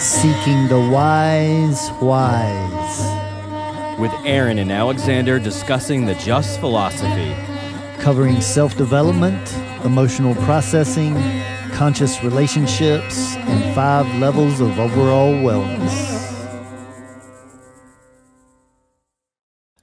Seeking the wise. With Aaron and Alexander discussing the Just philosophy. Covering self-development, emotional processing, conscious relationships, and 5 levels of overall wellness.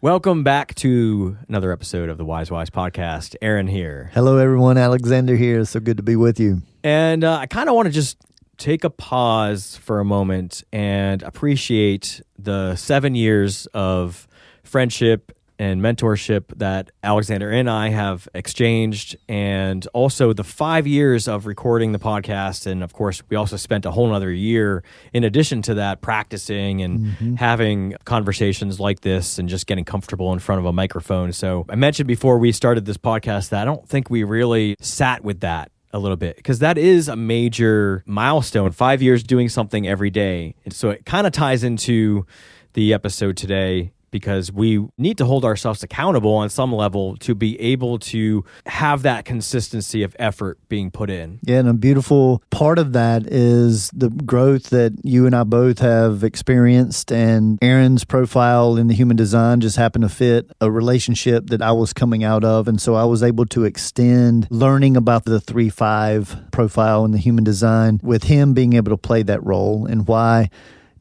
Welcome back to another episode of the Wise podcast. Aaron here. Hello, everyone. Alexander here. So good to be with you. And I kind of want to just take a pause for a moment and appreciate the 7 years of friendship and mentorship that Alexander and I have exchanged, and also the 5 years of recording the podcast. And of course, we also spent a whole nother year in addition to that practicing and having conversations like this and just getting comfortable in front of a microphone. So I mentioned before we started this podcast that I don't think we really sat with that a little bit, because that is a major milestone, 5 years doing something every day. And so it kind of ties into the episode today, because we need to hold ourselves accountable on some level to be able to have that consistency of effort being put in. Yeah, and a beautiful part of that is the growth that you and I both have experienced, and Aaron's profile in the human design just happened to fit a relationship that I was coming out of, and so I was able to extend learning about the 3-5 profile in the human design with him being able to play that role, and why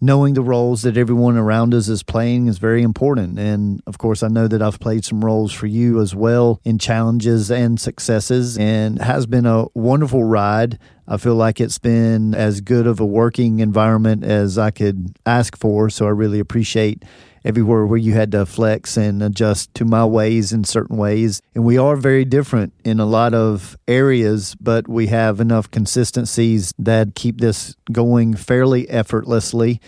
knowing the roles that everyone around us is playing is very important. And of course, I know that I've played some roles for you as well in challenges and successes, and it has been a wonderful ride. I feel like it's been as good of a working environment as I could ask for. So I really appreciate everywhere where you had to flex and adjust to my ways in certain ways. And we are very different in a lot of areas, but we have enough consistencies that keep this going fairly effortlessly.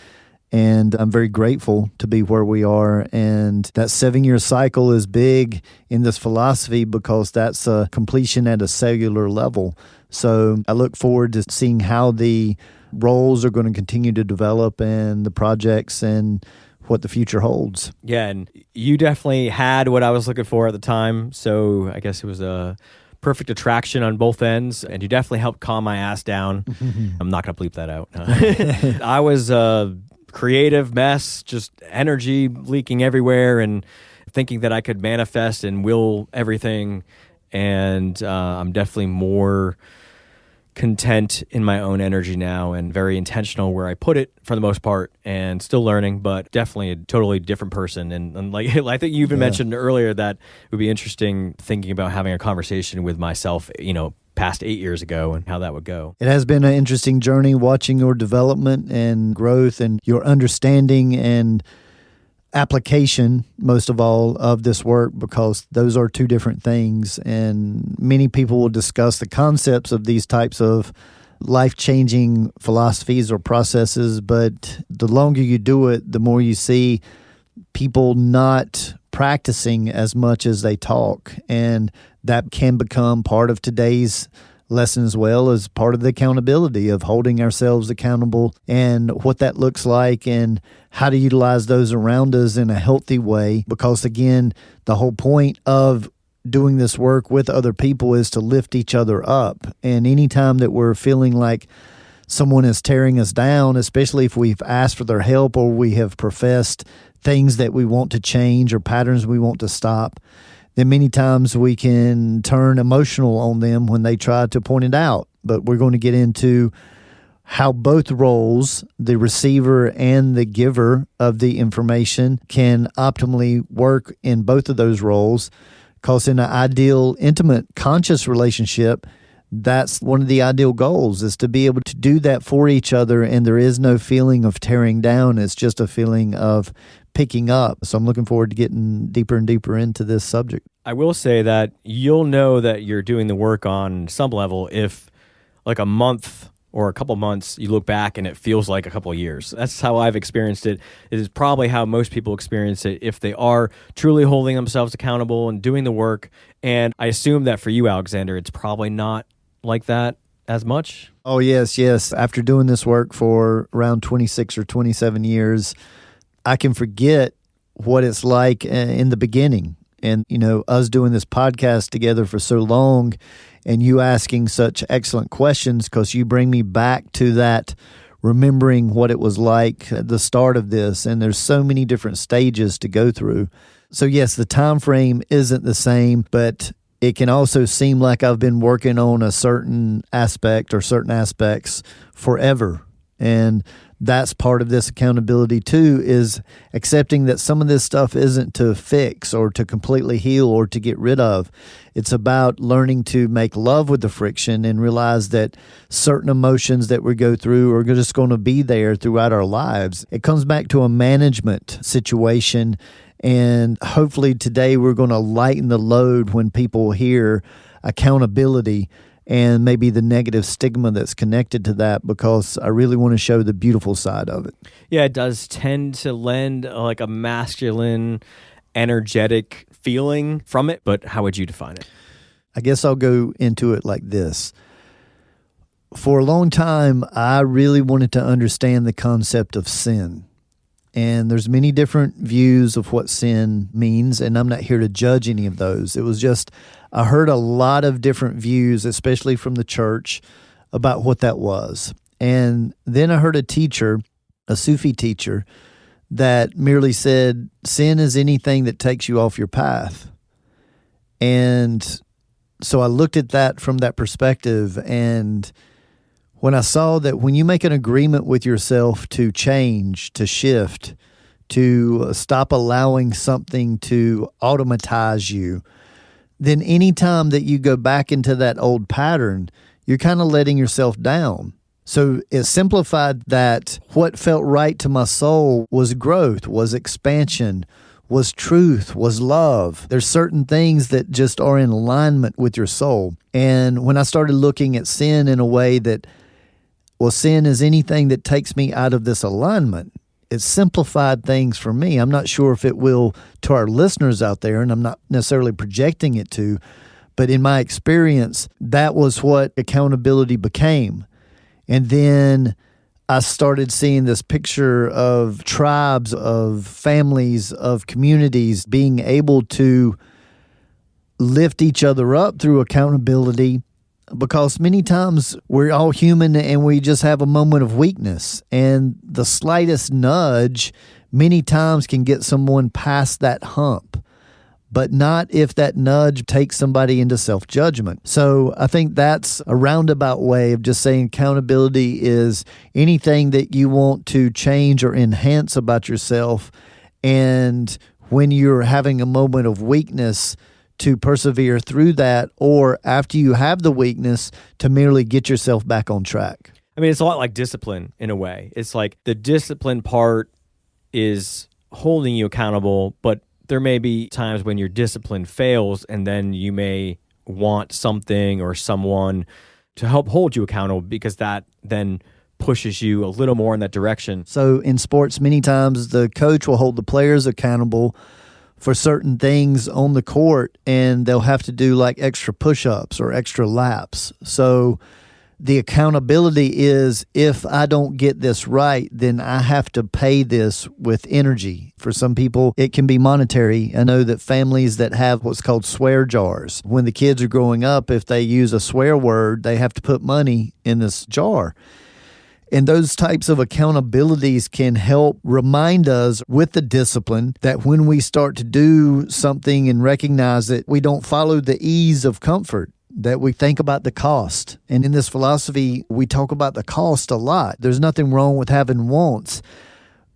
And I'm very grateful to be where we are. And that 7-year cycle is big in this philosophy because that's a completion at a cellular level. So I look forward to seeing how the roles are going to continue to develop and the projects and what the future holds. Yeah, and you definitely had what I was looking for at the time. So I guess it was a perfect attraction on both ends, and you definitely helped calm my ass down. I'm not going to bleep that out. I was a creative mess, just energy leaking everywhere and thinking that I could manifest and will everything. And I'm definitely more content in my own energy now and very intentional where I put it for the most part, and still learning, but definitely a totally different person. And like I think you even mentioned earlier that it would be interesting thinking about having a conversation with myself, past 8 years ago and how that would go. It has been an interesting journey watching your development and growth and your understanding and application, most of all, of this work, because those are two different things. And many people will discuss the concepts of these types of life-changing philosophies or processes, but the longer you do it, the more you see people not practicing as much as they talk. And that can become part of today's lesson as well, as part of the accountability of holding ourselves accountable and what that looks like and how to utilize those around us in a healthy way. Because again, the whole point of doing this work with other people is to lift each other up. And anytime that we're feeling like someone is tearing us down, especially if we've asked for their help or we have professed things that we want to change or patterns we want to stop, then many times we can turn emotional on them when they try to point it out. But we're going to get into how both roles, the receiver and the giver of the information, can optimally work in both of those roles. Because in an ideal, intimate, conscious relationship, that's one of the ideal goals, is to be able to do that for each other, and there is no feeling of tearing down. It's just a feeling of picking up. So I'm looking forward to getting deeper and deeper into this subject. I will say that you'll know that you're doing the work on some level if like a month or a couple months you look back and it feels like a couple of years. That's how I've experienced it. It is probably how most people experience it if they are truly holding themselves accountable and doing the work. And I assume that for you, Alexander, it's probably not like that as much. Oh, yes. After doing this work for around 26 or 27 years, I can forget what it's like in the beginning. And, us doing this podcast together for so long and you asking such excellent questions, because you bring me back to that remembering what it was like at the start of this. And there's so many different stages to go through. So yes, the time frame isn't the same, but it can also seem like I've been working on a certain aspect or certain aspects forever. And that's part of this accountability too, is accepting that some of this stuff isn't to fix or to completely heal or to get rid of. It's about learning to make love with the friction and realize that certain emotions that we go through are just going to be there throughout our lives. It comes back to a management situation. And hopefully today we're going to lighten the load when people hear accountability and maybe the negative stigma that's connected to that, because I really want to show the beautiful side of it. Yeah, it does tend to lend like a masculine, energetic feeling from it, but how would you define it? I guess I'll go into it like this. For a long time, I really wanted to understand the concept of sin. And there's many different views of what sin means, and I'm not here to judge any of those. It was just, I heard a lot of different views, especially from the church, about what that was. And then I heard a teacher, a Sufi teacher, that merely said, sin is anything that takes you off your path. And so I looked at that from that perspective, and when I saw that when you make an agreement with yourself to change, to shift, to stop allowing something to automatize you, then any time that you go back into that old pattern, you're kind of letting yourself down. So it simplified that what felt right to my soul was growth, was expansion, was truth, was love. There's certain things that just are in alignment with your soul. And when I started looking at sin in a way that, well, sin is anything that takes me out of this alignment, it simplified things for me. I'm not sure if it will to our listeners out there, and I'm not necessarily projecting it to, but in my experience, that was what accountability became. And then I started seeing this picture of tribes, of families, of communities being able to lift each other up through accountability, because many times we're all human and we just have a moment of weakness. And the slightest nudge many times can get someone past that hump, but not if that nudge takes somebody into self-judgment. So I think that's a roundabout way of just saying accountability is anything that you want to change or enhance about yourself. And when you're having a moment of weakness, to persevere through that, or after you have the weakness, to merely get yourself back on track. I mean, it's a lot like discipline in a way. It's like the discipline part is holding you accountable, but there may be times when your discipline fails, and then you may want something or someone to help hold you accountable, because that then pushes you a little more in that direction. So in sports, many times the coach will hold the players accountable for certain things on the court, and they'll have to do like extra push-ups or extra laps. So the accountability is, if I don't get this right, then I have to pay this with energy. For some people, it can be monetary. I know that families that have what's called swear jars, when the kids are growing up, if they use a swear word, they have to put money in this jar. And those types of accountabilities can help remind us with the discipline that when we start to do something and recognize that we don't follow the ease of comfort, that we think about the cost. And in this philosophy, we talk about the cost a lot. There's nothing wrong with having wants.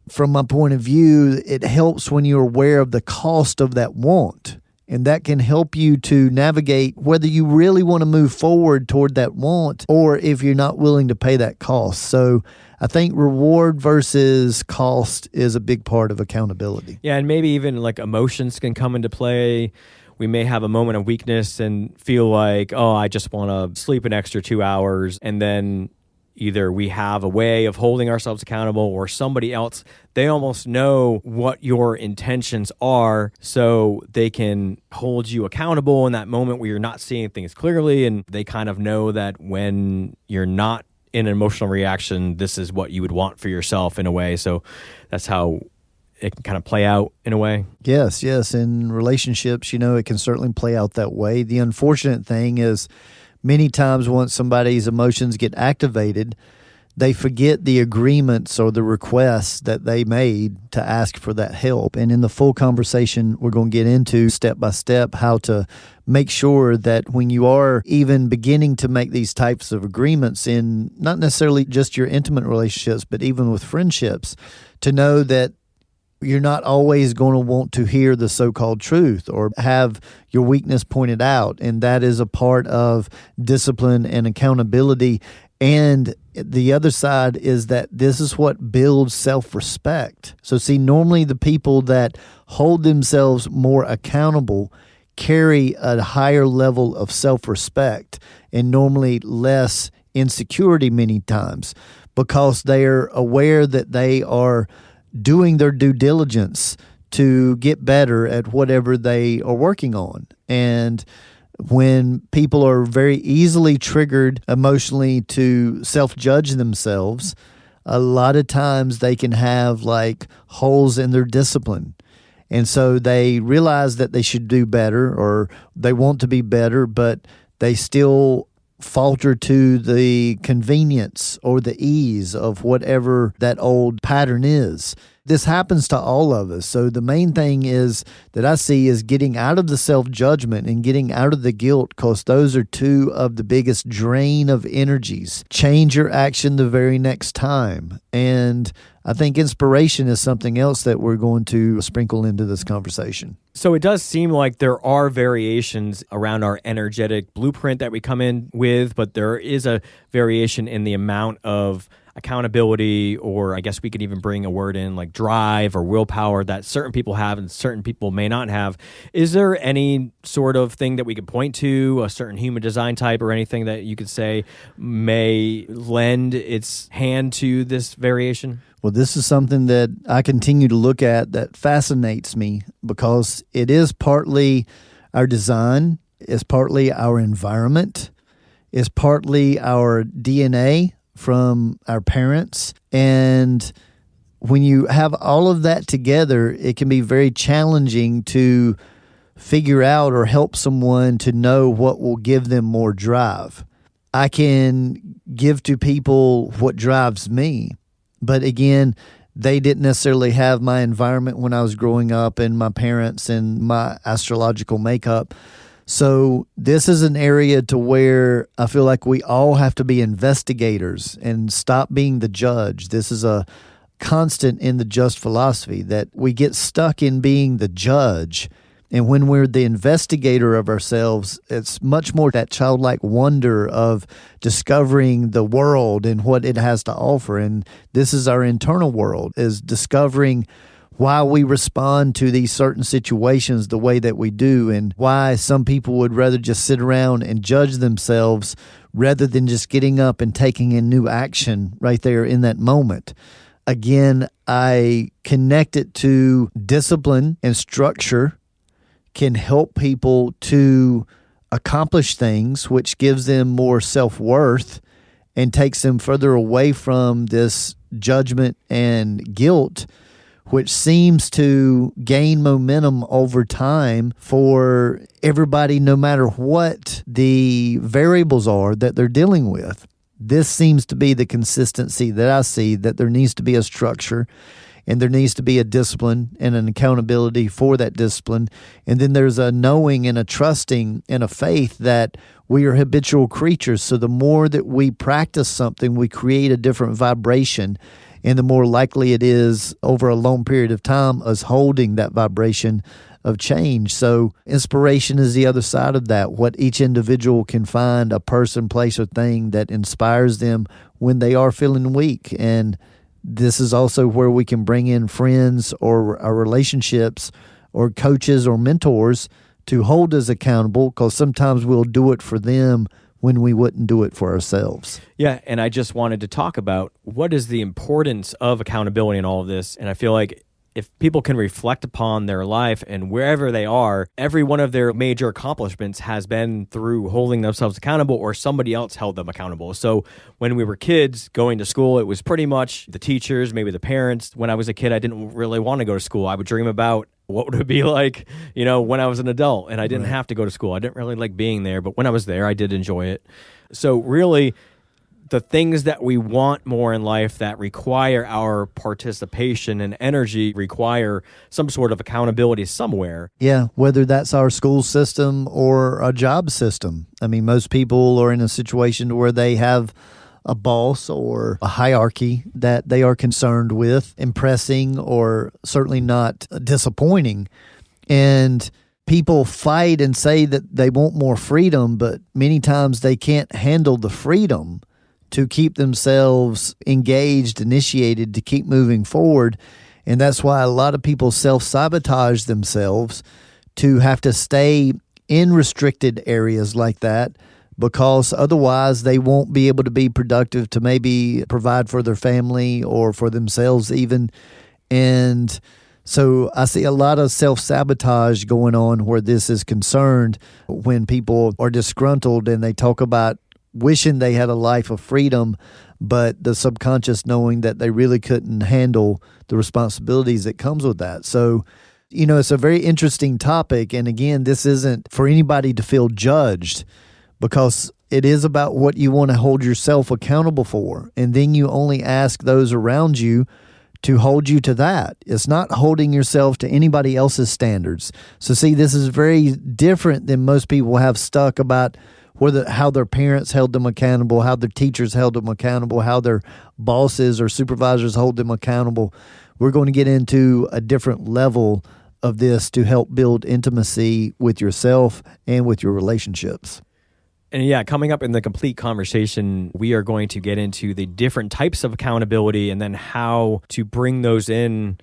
From my point of view, it helps when you're aware of the cost of that want. And that can help you to navigate whether you really want to move forward toward that want, or if you're not willing to pay that cost. So I think reward versus cost is a big part of accountability. Yeah, and maybe even like emotions can come into play. We may have a moment of weakness and feel like, oh, I just want to sleep an extra 2 hours. And then either we have a way of holding ourselves accountable, or somebody else, they almost know what your intentions are, so they can hold you accountable in that moment where you're not seeing things clearly. And they kind of know that when you're not in an emotional reaction, this is what you would want for yourself in a way. So that's how it can kind of play out in a way. Yes. In relationships, it can certainly play out that way. The unfortunate thing is, many times once somebody's emotions get activated, they forget the agreements or the requests that they made to ask for that help. And in the full conversation, we're going to get into step by step how to make sure that when you are even beginning to make these types of agreements in not necessarily just your intimate relationships, but even with friendships, to know that you're not always going to want to hear the so-called truth or have your weakness pointed out. And that is a part of discipline and accountability. And the other side is that this is what builds self-respect. So see, normally the people that hold themselves more accountable carry a higher level of self-respect and normally less insecurity many times because they're aware that they are doing their due diligence to get better at whatever they are working on. And when people are very easily triggered emotionally to self-judge themselves, a lot of times they can have like holes in their discipline. And so they realize that they should do better or they want to be better, but they still falter to the convenience or the ease of whatever that old pattern is. This happens to all of us. So the main thing is that I see is getting out of the self-judgment and getting out of the guilt, because those are two of the biggest drain of energies. Change your action the very next time. And I think inspiration is something else that we're going to sprinkle into this conversation. So it does seem like there are variations around our energetic blueprint that we come in with, but there is a variation in the amount of accountability, or I guess we could even bring a word in like drive or willpower that certain people have and certain people may not have. Is there any sort of thing that we could point to, a certain human design type or anything that you could say may lend its hand to this variation? Well, this is something that I continue to look at that fascinates me because it is partly our design, it's partly our environment, it's partly our DNA from our parents. And when you have all of that together, it can be very challenging to figure out or help someone to know what will give them more drive. I can give to people what drives me, but again, they didn't necessarily have my environment when I was growing up and my parents and my astrological makeup. So this is an area to where I feel like we all have to be investigators and stop being the judge. This is a constant in the Just philosophy that we get stuck in being the judge. And when we're the investigator of ourselves, it's much more that childlike wonder of discovering the world and what it has to offer. And this is our internal world, is discovering why we respond to these certain situations the way that we do, and why some people would rather just sit around and judge themselves rather than just getting up and taking a new action right there in that moment. Again, I connect it to discipline and structure can help people to accomplish things, which gives them more self-worth and takes them further away from this judgment and guilt, which seems to gain momentum over time for everybody, no matter what the variables are that they're dealing with. This seems to be the consistency that I see, that there needs to be a structure and there needs to be a discipline and an accountability for that discipline. And then there's a knowing and a trusting and a faith that we are habitual creatures. So the more that we practice something, we create a different vibration. And the more likely it is over a long period of time us holding that vibration of change. So inspiration is the other side of that, what each individual can find, a person, place, or thing that inspires them when they are feeling weak. And this is also where we can bring in friends or our relationships or coaches or mentors to hold us accountable, because sometimes we'll do it for them when we wouldn't do it for ourselves. Yeah, and I just wanted to talk about what is the importance of accountability in all of this. And I feel like if people can reflect upon their life and wherever they are, every one of their major accomplishments has been through holding themselves accountable or somebody else held them accountable. So when we were kids going to school, it was pretty much the teachers, maybe the parents. When I was a kid, I didn't really want to go to school. I would dream about what would it be like, when I was an adult and I didn't have to go to school. I didn't really like being there, but when I was there, I did enjoy it. So really, the things that we want more in life that require our participation and energy require some sort of accountability somewhere. Yeah, whether that's our school system or a job system. I mean, most people are in a situation where they have a boss or a hierarchy that they are concerned with impressing or certainly not disappointing. And people fight and say that they want more freedom, but many times they can't handle the freedom to keep themselves engaged, initiated, to keep moving forward. And that's why a lot of people self-sabotage themselves to have to stay in restricted areas like that, because otherwise they won't be able to be productive to maybe provide for their family or for themselves even. And so I see a lot of self-sabotage going on where this is concerned when people are disgruntled and they talk about wishing they had a life of freedom, but the subconscious knowing that they really couldn't handle the responsibilities that comes with that. So, it's a very interesting topic. And again, this isn't for anybody to feel judged, because it is about what you want to hold yourself accountable for. And then you only ask those around you to hold you to that. It's not holding yourself to anybody else's standards. So see, this is very different than most people have stuck about how their parents held them accountable, how their teachers held them accountable, how their bosses or supervisors hold them accountable. We're going to get into a different level of this to help build intimacy with yourself and with your relationships. And yeah, coming up in the complete conversation, we are going to get into the different types of accountability and then how to bring those in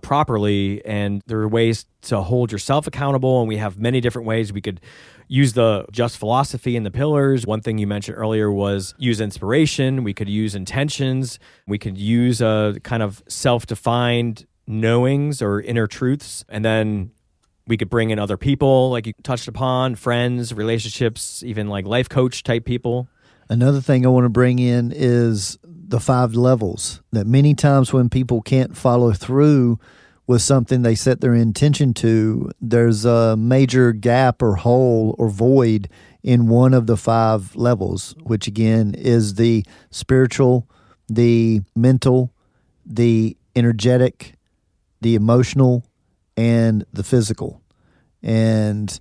properly. And there are ways to hold yourself accountable, and we have many different ways. We could use the just philosophy and the pillars. One thing you mentioned earlier was use inspiration. We could use intentions. We could use a kind of self-defined knowings or inner truths. And then we could bring in other people, like you touched upon, friends, relationships, even like life coach type people. Another thing I want to bring in is the 5 levels, that many times when people can't follow through with something they set their intention to, there's a major gap or hole or void in one of the 5 levels, which again is the spiritual, the mental, the energetic, the emotional, and the physical. And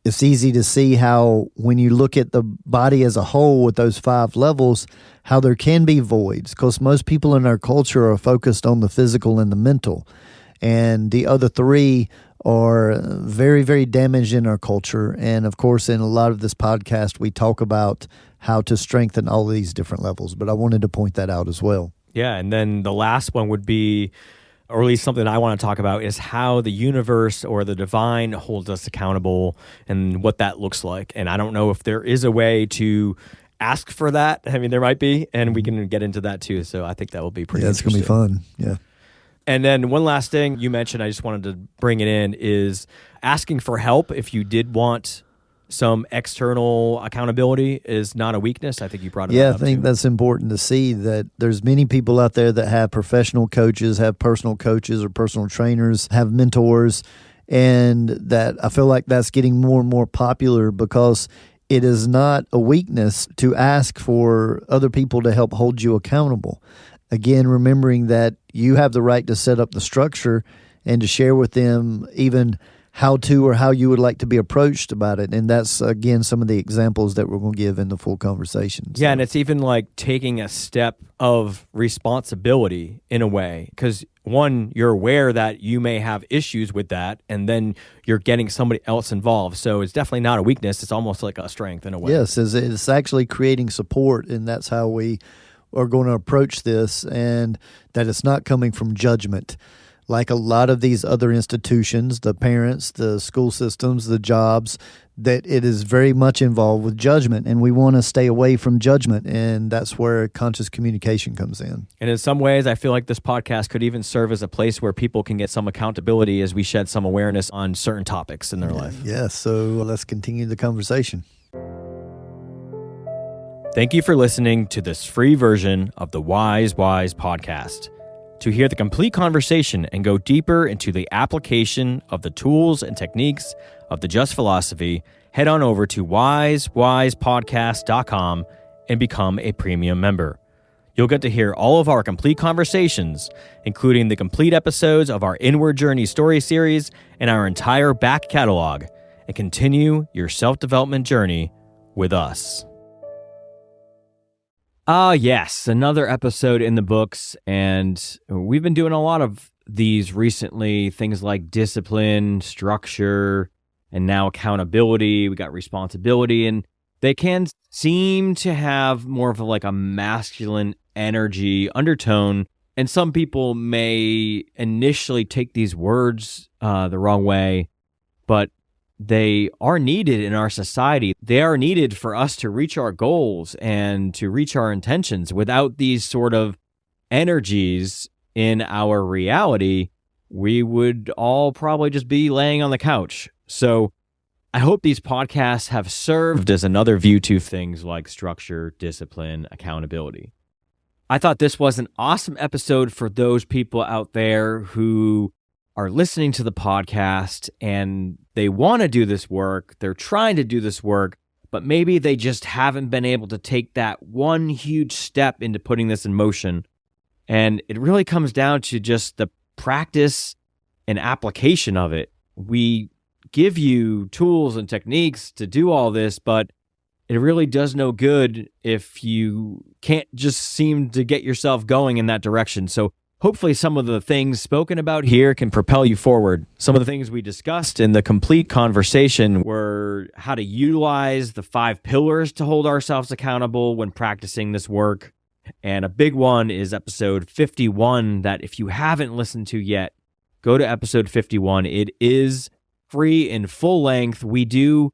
it's easy to see how when you look at the body as a whole with those 5 levels, how there can be voids, because most people in our culture are focused on the physical and the mental. And the other 3 are very, very damaged in our culture. And of course, in a lot of this podcast, we talk about how to strengthen all these different levels. But I wanted to point that out as well. Yeah. And then the last one would be, or at least something I want to talk about, is how the universe or the divine holds us accountable and what that looks like. And I don't know if there is a way to ask for that. I mean, there might be, and we can get into that too. So I think that will be pretty interesting. It's going to be fun. Yeah. And then one last thing you mentioned, I just wanted to bring it in, is asking for help if you did want some external accountability is not a weakness. I think you brought it up. Yeah, I think that's important to see, that there's many people out there that have professional coaches, have personal coaches or personal trainers, have mentors, and that I feel like that's getting more and more popular, because it is not a weakness to ask for other people to help hold you accountable. Again, remembering that you have the right to set up the structure and to share with them even how to or how you would like to be approached about it. And that's, again, some of the examples that we're going to give in the full conversation. Yeah, and it's even like taking a step of responsibility in a way, because one, you're aware that you may have issues with that, and then you're getting somebody else involved. So it's definitely not a weakness. It's almost like a strength in a way. Yes, it's actually creating support, and that's how we are going to approach this, and that it's not coming from judgment. Like a lot of these other institutions, the parents, the school systems, the jobs, that it is very much involved with judgment, and we want to stay away from judgment, and that's where conscious communication comes in. And in some ways, I feel like this podcast could even serve as a place where people can get some accountability as we shed some awareness on certain topics in their life. Yes, so let's continue the conversation. Thank you for listening to this free version of the Wise podcast. To hear the complete conversation and go deeper into the application of the tools and techniques of the Just Philosophy, head on over to wisewisepodcast.com and become a premium member. You'll get to hear all of our complete conversations, including the complete episodes of our Inward Journey story series and our entire back catalog, and continue your self-development journey with us. Yes, another episode in the books, and we've been doing a lot of these recently, things like discipline, structure, and now accountability. We got responsibility, and they can seem to have more of a masculine energy undertone, and some people may initially take these words the wrong way, but they are needed in our society. They are needed for us to reach our goals and to reach our intentions. Without these sort of energies in our reality, we would all probably just be laying on the couch. So I hope these podcasts have served as another view to things like structure, discipline, accountability. I thought this was an awesome episode for those people out there who are listening to the podcast and they want to do this work, they're trying to do this work, but maybe they just haven't been able to take that one huge step into putting this in motion. And it really comes down to just the practice and application of it. We give you tools and techniques to do all this, but it really does no good if you can't just seem to get yourself going in that direction. So hopefully some of the things spoken about here can propel you forward. Some of the things we discussed in the complete conversation were how to utilize the 5 pillars to hold ourselves accountable when practicing this work. And a big one is episode 51 that if you haven't listened to yet, go to episode 51. It is free in full length. We do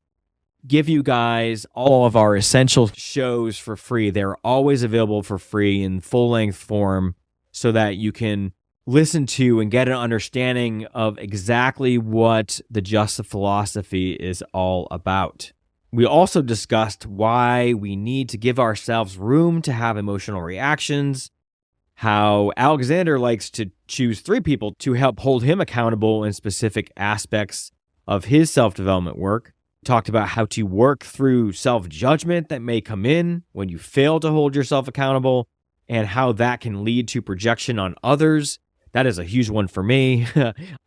give you guys all of our essential shows for free. They're always available for free in full length form so that you can listen to and get an understanding of exactly what the Just Philosophy is all about. We also discussed why we need to give ourselves room to have emotional reactions, how Alexander likes to choose 3 people to help hold him accountable in specific aspects of his self-development work. Talked about how to work through self-judgment that may come in when you fail to hold yourself accountable and how that can lead to projection on others. That is a huge one for me.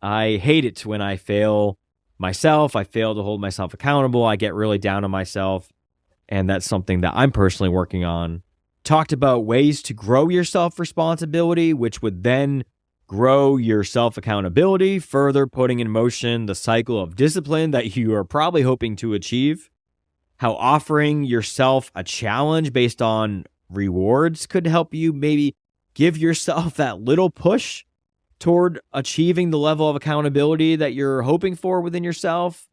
I hate it when I fail myself. I fail to hold myself accountable. I get really down on myself, and that's something that I'm personally working on. Talked about ways to grow your self-responsibility, which would then grow your self-accountability, further putting in motion the cycle of discipline that you are probably hoping to achieve. How offering yourself a challenge based on rewards could help you maybe give yourself that little push toward achieving the level of accountability that you're hoping for within yourself.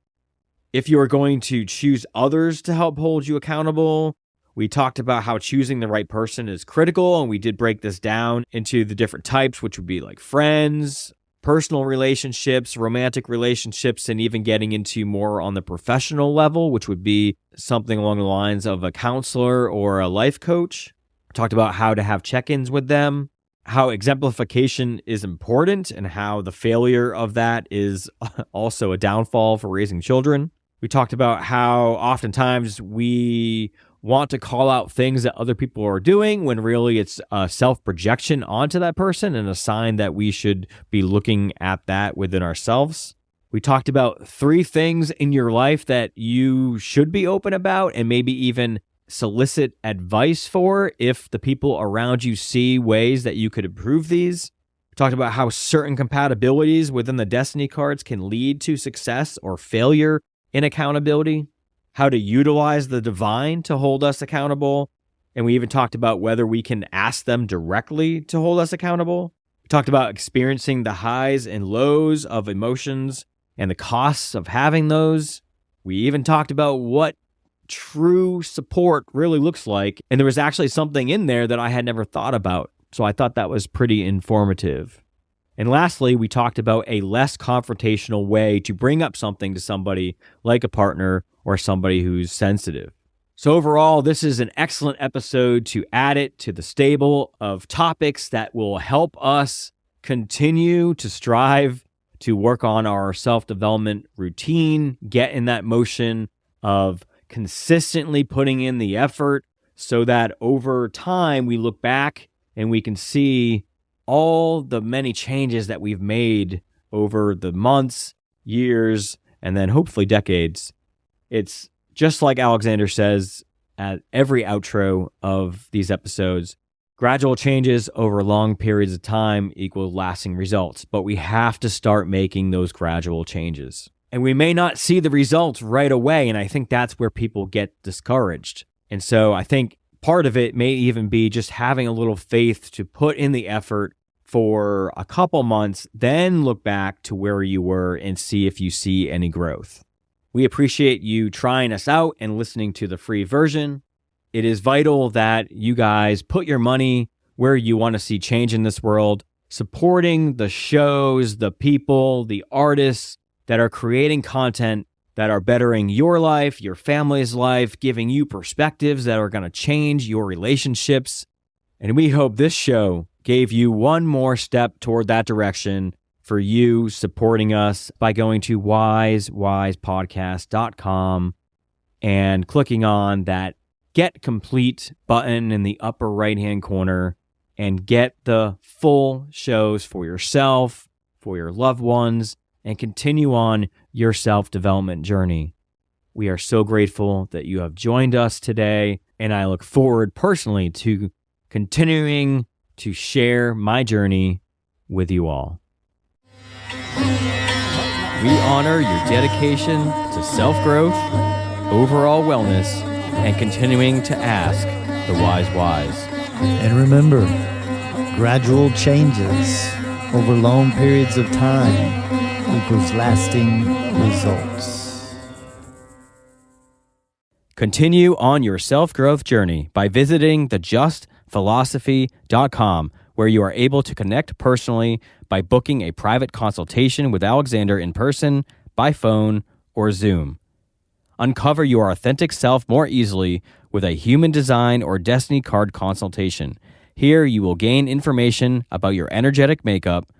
If you are going to choose others to help hold you accountable, we talked about how choosing the right person is critical, and we did break this down into the different types, which would be like friends, personal relationships, romantic relationships, and even getting into more on the professional level, which would be something along the lines of a counselor or a life coach. We talked about how to have check-ins with them, how exemplification is important, and how the failure of that is also a downfall for raising children. We talked about how oftentimes we want to call out things that other people are doing when really it's a self-projection onto that person and a sign that we should be looking at that within ourselves. We talked about 3 things in your life that you should be open about and maybe even solicit advice for if the people around you see ways that you could improve these. We talked about how certain compatibilities within the destiny cards can lead to success or failure in accountability. How to utilize the divine to hold us accountable. And we even talked about whether we can ask them directly to hold us accountable. We talked about experiencing the highs and lows of emotions and the costs of having those. We even talked about what true support really looks like. And there was actually something in there that I had never thought about. So I thought that was pretty informative. And lastly, we talked about a less confrontational way to bring up something to somebody like a partner or somebody who's sensitive. So overall, this is an excellent episode to add it to the stable of topics that will help us continue to strive to work on our self-development routine, get in that motion of consistently putting in the effort so that over time we look back and we can see all the many changes that we've made over the months, years, and then hopefully decades. It's just like Alexander says at every outro of these episodes, gradual changes over long periods of time equal lasting results, but we have to start making those gradual changes. And we may not see the results right away, and I think that's where people get discouraged. And so I think part of it may even be just having a little faith to put in the effort for a couple months, then look back to where you were and see if you see any growth. We appreciate you trying us out and listening to the free version. It is vital that you guys put your money where you want to see change in this world, supporting the shows, the people, the artists that are creating content that are bettering your life, your family's life, giving you perspectives that are going to change your relationships. And we hope this show gave you one more step toward that direction for you supporting us by going to wisewisepodcast.com and clicking on that Get Complete button in the upper right-hand corner and get the full shows for yourself, for your loved ones, and continue on your self-development journey. We are so grateful that you have joined us today, and I look forward personally to continuing to share my journey with you all. We honor your dedication to self-growth, overall wellness, and continuing to ask the wise whys. And remember, gradual changes over long periods of time equals lasting results. Continue on your self-growth journey by visiting thejustphilosophy.com, where you are able to connect personally by booking a private consultation with Alexander in person, by phone, or Zoom. Uncover your authentic self more easily with a human design or destiny card consultation. Here you will gain information about your energetic makeup,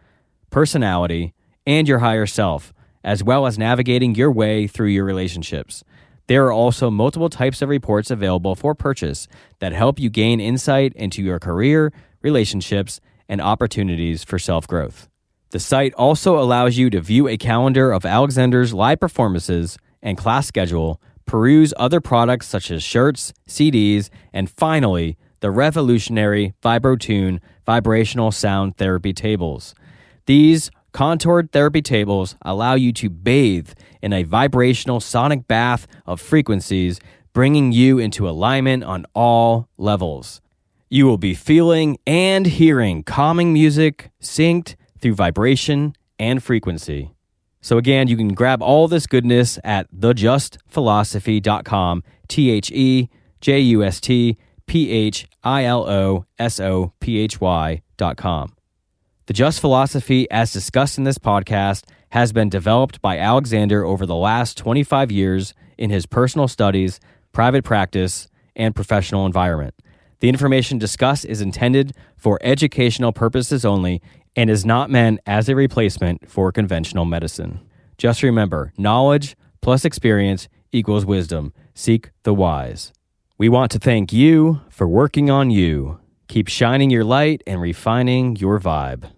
personality, and your higher self, as well as navigating your way through your relationships. There are also multiple types of reports available for purchase that help you gain insight into your career, relationships, and opportunities for self-growth. The site also allows you to view a calendar of Alexander's live performances and class schedule, peruse other products such as shirts, CDs, and finally, the revolutionary VibroTune vibrational sound therapy tables. These contoured therapy tables allow you to bathe in a vibrational sonic bath of frequencies, bringing you into alignment on all levels. You will be feeling and hearing calming music synced through vibration and frequency. So again, you can grab all this goodness at thejustphilosophy.com, thejustphilosophy.com. The Just Philosophy, as discussed in this podcast, has been developed by Alexander over the last 25 years in his personal studies, private practice, and professional environment. The information discussed is intended for educational purposes only and is not meant as a replacement for conventional medicine. Just remember, knowledge plus experience equals wisdom. Seek the wise. We want to thank you for working on you. Keep shining your light and refining your vibe.